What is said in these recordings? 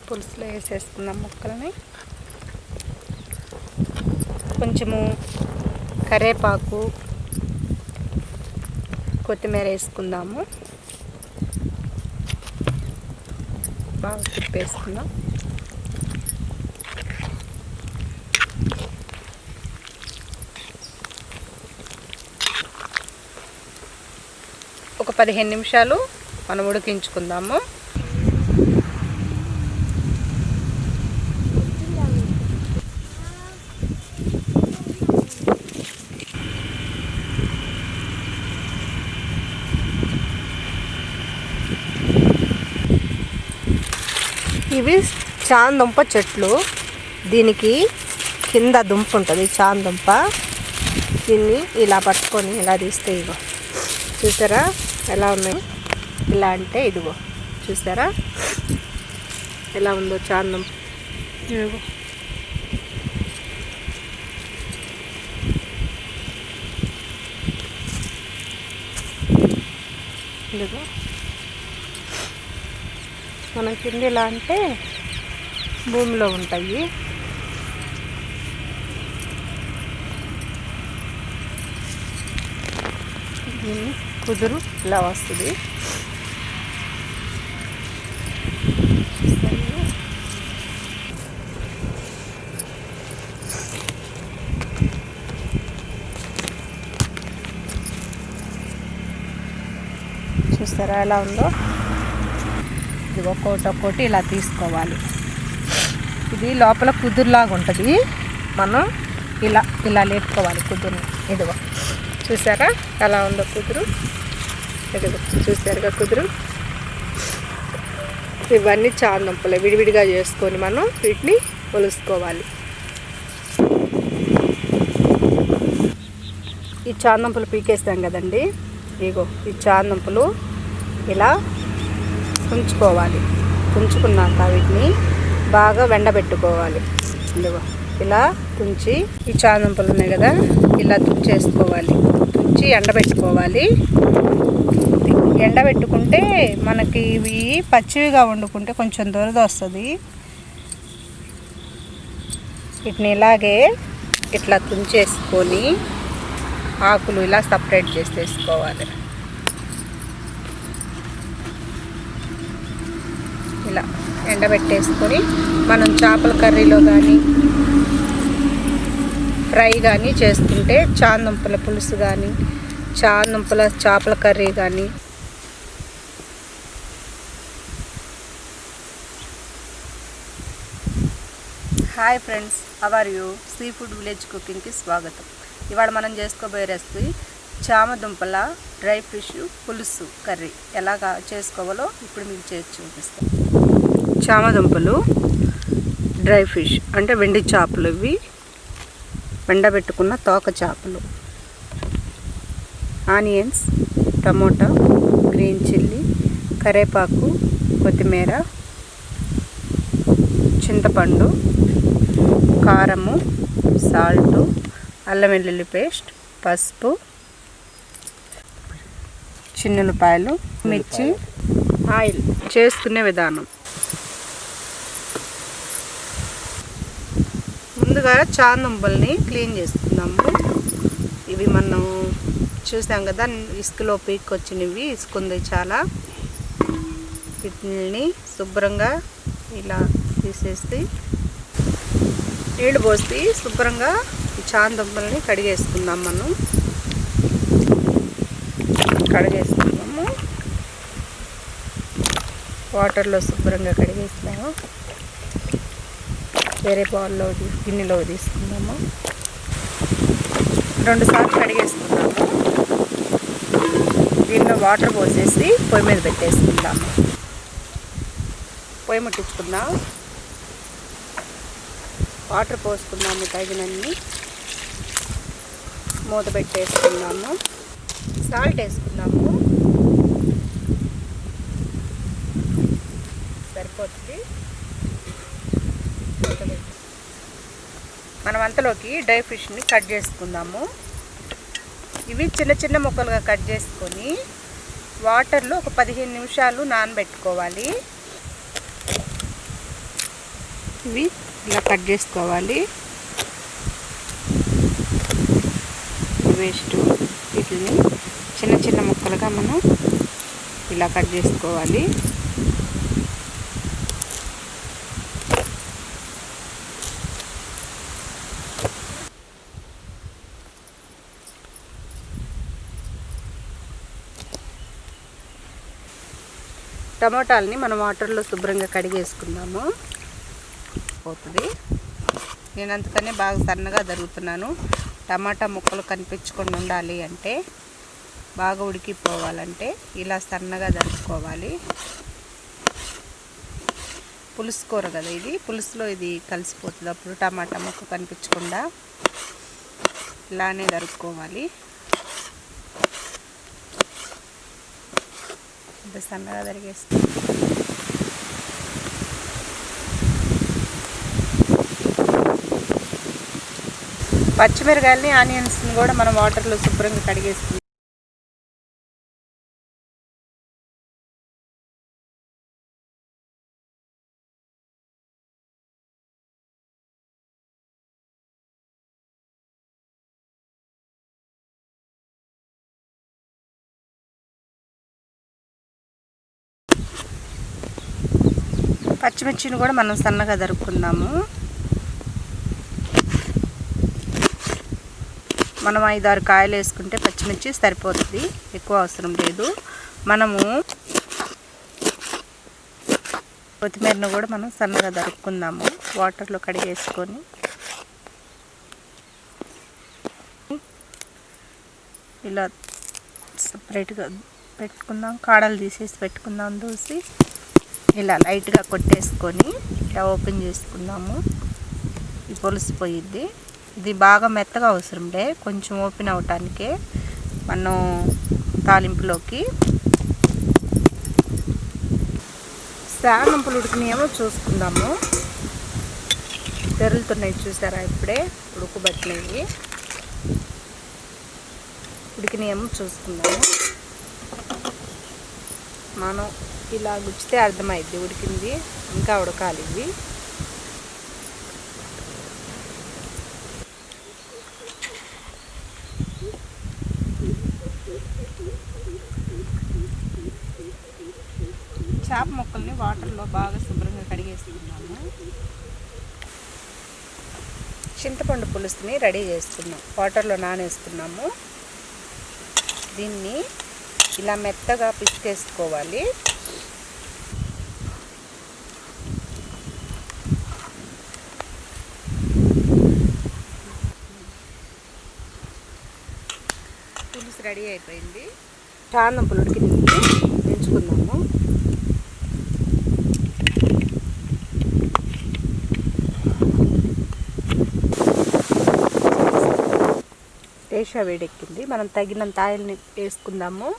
పులుసులో వేసేసుకుందాం ముక్కల్ని. కొంచెము కరివేపాకు, కొత్తిమీర వేసుకుందాము. బాగా తిప్పేసుకుందాం. ఒక 15 నిమిషాలు మనం ఉడికించుకుందాము. ఇవి చామదుంప చెట్లు. దీనికి కింద దుంప ఉంటుంది, చామదుంప. దీన్ని ఇలా పట్టుకొని ఇలా తీస్తే ఇగో చూసారా ఎలా ఉన్నాయి. ఇలా అంటే ఇదిగో చూసారా ఎలా ఉందో చామదుంప. ఇదిగో ఇదిగో మనం కింద ఇలా అంటే భూమిలో ఉంటాయి. దీన్ని కుదురు ఇలా వస్తుంది. చూస్తారా ఎలా ఉందో. ఇది ఒక్కొక్కటి ఇలా తీసుకోవాలి. ఇది లోపల కుదురులాగా ఉంటుంది. మనం ఇలా ఇలా లేపుకోవాలి కుదురుని. ఇదిగో చూసారా ఎలా ఉందో కుదురు. ఇదిగో చూసారుగా కుదురు. ఇవన్నీ చామదుంపలు విడివిడిగా చేసుకొని మనం వీటిని ఒలుసుకోవాలి. ఈ చామదుంపలు పీకేస్తాం కదండి. ఇగో ఈ చామదుంపలు ఇలా ఉంచుకోవాలి. ఉంచుకున్నాక వీటిని బాగా ఎండబెట్టుకోవాలి. ఇదిగో ఇలా తుంచి ఈ చామదుంపలు ఉన్నాయి కదా ఇలా తుంచేసుకోవాలి. తుంచి ఎండబెట్టుకోవాలి. ఎండబెట్టుకుంటే మనకి ఇవి పచ్చివిగా వండుకుంటే కొంచెం దురద వస్తుంది. వీటిని ఇలాగే ఇట్లా తుంచేసుకొని ఆకులు ఇలా సపరేట్ చేసేసుకోవాలి. ఇలా ఎండబెట్టేసుకొని మనం చేపల కర్రీలో కానీ ఫ్రై కానీ చేసుకుంటే చామదుంపల పులుసు కానీ చామదుంపల చేపల కర్రీ కానీ hi friends, how are you? Sea food village కుకింగ్కి స్వాగతం. ఇవాళ మనం చేసుకోబోయే రెసిపీ చామదుంపల డ్రై ఫిష్ పులుసు కర్రీ. ఎలాగా చేసుకోవాలో ఇప్పుడు మీకు చేసి చూపిస్తాను. చామదుంపలు డ్రై ఫిష్ అంటే వెండి చేపలు. ఇవి ఎండబెట్టుకున్న తోక చేపలు. ఆనియన్స్, టమోటా, గ్రీన్ చిల్లీ, కరివేపాకు, కొత్తిమీర, చింతపండు, కారము, సాల్టు, అల్లం వెల్లుల్లి పేస్ట్, పసుపు, చిన్నులపాయలు, మిర్చి, ఆయిల్. చేసుకునే విధానం: ముందుగా చామదుంపల్ని క్లీన్ చేసుకుందాము. ఇవి మనం చూసాం కదా ఇసుకలో పీక్కొచ్చినవి. ఇసుకుంది చాలా. వీటిని శుభ్రంగా ఇలా తీసేసి నీళ్ళు పోసి శుభ్రంగా ఈ చామదుంపల్ని కడిగేసుకుందాం. మనం కడిగేసుకుందాము. వాటర్లో శుభ్రంగా కడిగేస్తాము. వేరే బౌల్లో గిన్నెలో తీసుకుందాము. 2 సార్లు కడిగేసుకుందాము. దీనిలో వాటర్ పోసేసి పొయ్యి మీద పెట్టేసుకుందాము. పొయ్యి ముట్టించుకుందాం. వాటర్ పోసుకుందాము తగినన్ని. మూత పెట్టేసుకుందాము. సాల్ట్ వేసుకుందాము. సరిపోతుంది. మనం అంతలోకి డ్రై ఫిష్ని కట్ చేసుకుందాము. ఇవి చిన్న చిన్న ముక్కలుగా కట్ చేసుకొని వాటర్లో ఒక 15 నిమిషాలు నానబెట్టుకోవాలి. ఇవి ఇలా కట్ చేసుకోవాలి. వేస్ట్ వీటిని చిన్న చిన్న ముక్కలుగా మనం ఇలా కట్ చేసుకోవాలి. టమాటాలని మనం వాటర్లో శుభ్రంగా కడిగేసుకుందాము. పోతుంది. నేను అందుకనే బాగా సన్నగా తరుగుతున్నాను. టమాటా ముక్కలు కనిపించకుండా ఉండాలి అంటే, బాగా ఉడికిపోవాలంటే ఇలా సన్నగా తరుక్కోవాలి. పులుసు కూర కదా ఇది, పులుసులో ఇది కలిసిపోతుంది. అప్పుడు టమాటా ముక్క కనిపించకుండా ఇలానే తరుక్కోవాలి. ఇంత సన్నగా తరిగేస్తాం. పచ్చిమిరకాయలని, ఆనియన్స్ని కూడా మనం వాటర్లో శుభ్రంగా కడిగేసుకుంటాం. పచ్చిమిర్చిని కూడా మనం సన్నగా తరుక్కుందాము. మనం 5-6 కాయలు వేసుకుంటే పచ్చిమిర్చి సరిపోతుంది, ఎక్కువ అవసరం లేదు. మనము కొత్తిమీరను కూడా మనం సన్నగా తరుక్కుందాము, వాటర్లో కడిగేసుకొని. ఇలా సపరేట్గా పెట్టుకుందాం, కాడలు తీసేసి పెట్టుకుందాం. దూసి ఇలా లైట్గా కొట్టేసుకొని ఇలా ఓపెన్ చేసుకుందాము. ఈ పులుసు పోయిద్ది. ఇది బాగా మెత్తగా అవసరం లే, కొంచెం ఓపెన్ అవటానికే. మనం తాలింపులోకి శానంపులు ఉడికినాయేమో చూసుకుందాము. తెరులుతున్నాయి చూసారా, ఇప్పుడే ఉడకబట్టినవి. ఉడికినాయేమో చూసుకుందాము. మనం ఇలా గుచ్చితే అర్థమైద్ది ఉడికింది, ఇంకా ఉడకాలి ఇవి. చేప ముక్కల్ని వాటర్లో బాగా శుభ్రంగా కడిగేసుకున్నాము. చింతపండు పులుసుని రెడీ చేసుకున్నాం, వాటర్లో నానేసుకున్నాము. దీన్ని ఇలా మెత్తగా పిసికేసుకోవాలి. పులుసు రెడీ అయిపోయింది. చానంపులు ఉడికింది, దించుకుందాము. రేషా వేడెక్కింది, మనం తగినంత ఆయిల్ని వేసుకుందాము.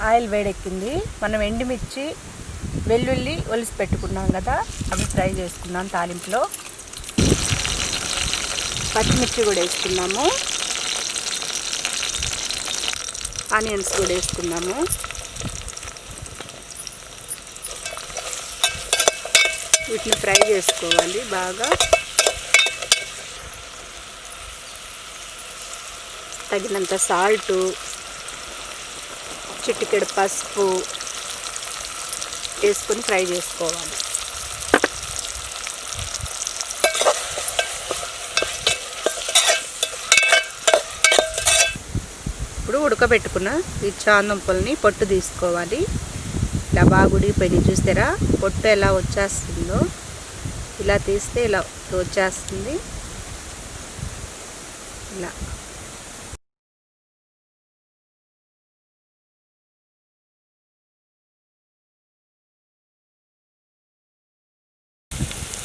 ఆయిల్ వేడెక్కింది, మనం ఎండుమిర్చి, వెల్లుల్లి ఒలిసి పెట్టుకున్నాం కదా, అవి ఫ్రై చేసుకున్నాం తాలింపులో. పచ్చిమిర్చి కూడా వేసుకున్నాము, ఆనియన్స్ కూడా వేసుకున్నాము. వీటిని ఫ్రై చేసుకోవాలి బాగా. తగినంత సాల్టు, చిటికెడు పసుపు వేసుకొని ఫ్రై చేసుకోవాలి. ఇప్పుడు ఉడకబెట్టుకున్న ఈ చామంతుల్ని పొట్టు తీసుకోవాలి. ఇలా బాగా ఉడికిపోయి చూస్తారా, పొట్టు ఎలా వచ్చేస్తుందో. ఇలా తీస్తే ఇలా వచ్చేస్తుంది. ఇలా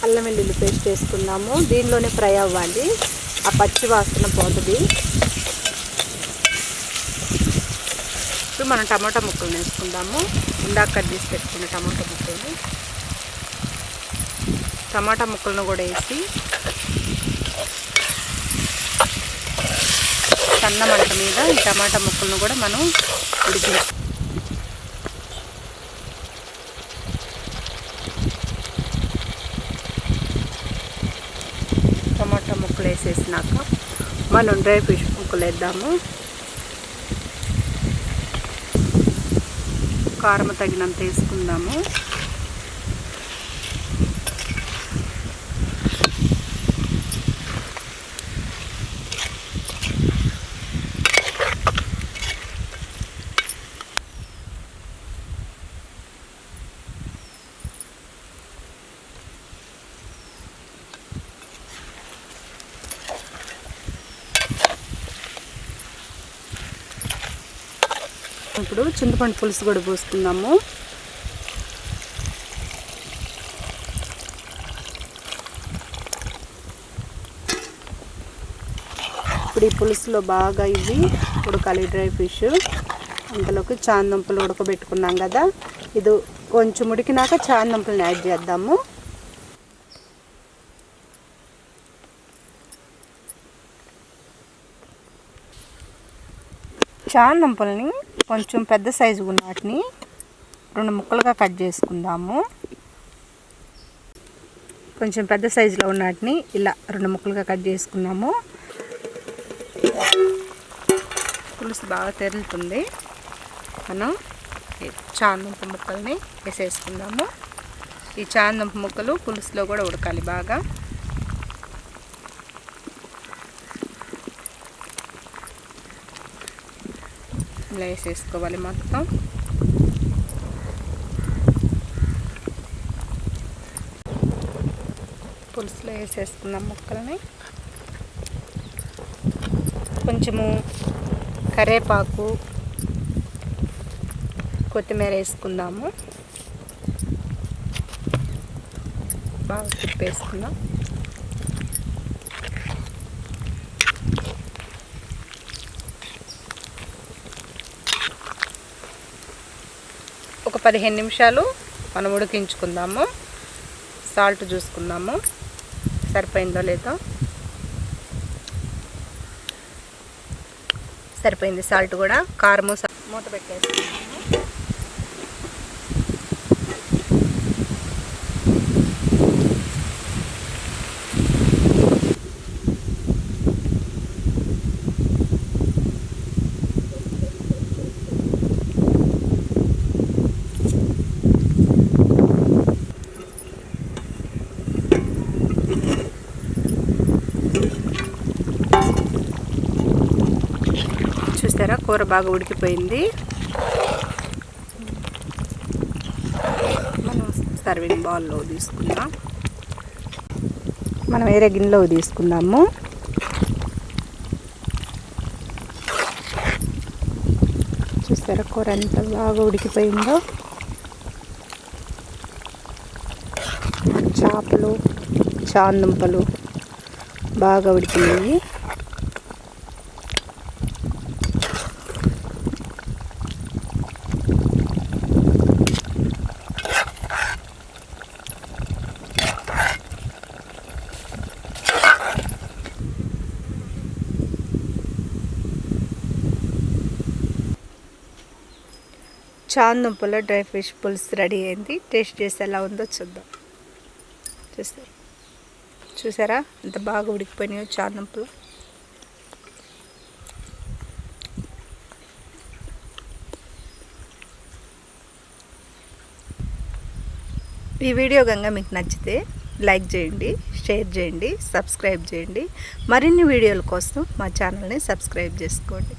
అల్లం వెల్లుల్లి పేస్ట్ వేసుకున్నాము. దీనిలోనే ఫ్రై అవ్వాలి, ఆ పచ్చి వాసన పోతుంది. ఇప్పుడు మనం టమాటా ముక్కలు వేసుకుందాము. ఇందాక కట్ చేసి పెట్టుకున్న టమాటా ముక్కలు, టమాటా ముక్కలను కూడా వేసి సన్న మంట మీద ఈ టమాటా ముక్కలను కూడా మనం ఉడికించాలి. వేసేసినాక మనం డ్రై ఫిష్ ముక్కలు వేద్దాము. కారం తగినంత వేసుకుందాము. ఇప్పుడు చింతపండు పులుసు కూడా పోసుకుందాము. ఇప్పుడు ఈ పులుసులో బాగా ఇవి ఉడకాలి డ్రై ఫిష్. అందులోకి చామదుంపలు ఉడకబెట్టుకున్నాం కదా, ఇది కొంచెం ఉడికినాక చామదుంపలను యాడ్ చేద్దాము. చామదుంపల్ని కొంచెం పెద్ద సైజు ఉన్న వాటిని 2 ముక్కలుగా కట్ చేసుకుందాము. కొంచెం పెద్ద సైజులో ఉన్న వాటిని ఇలా 2 ముక్కలుగా కట్ చేసుకున్నాము. పులుసు బాగా తెరులుతుంది. మనం చామదుంప ముక్కల్ని వేసేసుకుందాము. ఈ చామదుంప ముక్కలు పులుసులో కూడా ఉడకాలి బాగా. ఇలా వేసేసుకోవాలి మొత్తం. పులుసులో వేసేసుకున్నాం ముక్కల్ని. కొంచెము కరివేపాకు, కొత్తిమీర వేసుకుందాము. బాగా తిప్పేసుకుందాం. ఒక 15 నిమిషాలు మనం ఉడికించుకుందాము. సాల్ట్ చూసుకుందాము సరిపోయిందో లేదో. సరిపోయింది సాల్ట్ కూడా. కారము మూత పెట్టేసుకుందాము. చూసారా, కూర బాగా ఉడికిపోయింది. మనం సర్వింగ్ బౌల్లో తీసుకుందాం. మనం వేరే గిన్నెలో తీసుకుందాము. చూసారా కూర ఎంత బాగా ఉడికిపోయిందో. చేపలు, చామదుంపలు బాగా ఉడికినాయి. చామదుంపల డ్రై ఫిష్ పులుసు రెడీ అయింది. టేస్ట్ చేసి ఎలా ఉందో చూద్దాం. చూసారా ఎంత బాగా ఉడికిపోయినాయో చామదుంపలు. ఈ వీడియో కనుక మీకు నచ్చితే లైక్ చేయండి, షేర్ చేయండి, సబ్స్క్రైబ్ చేయండి. మరిన్ని వీడియోల కోసం మా ఛానల్ని సబ్స్క్రైబ్ చేసుకోండి.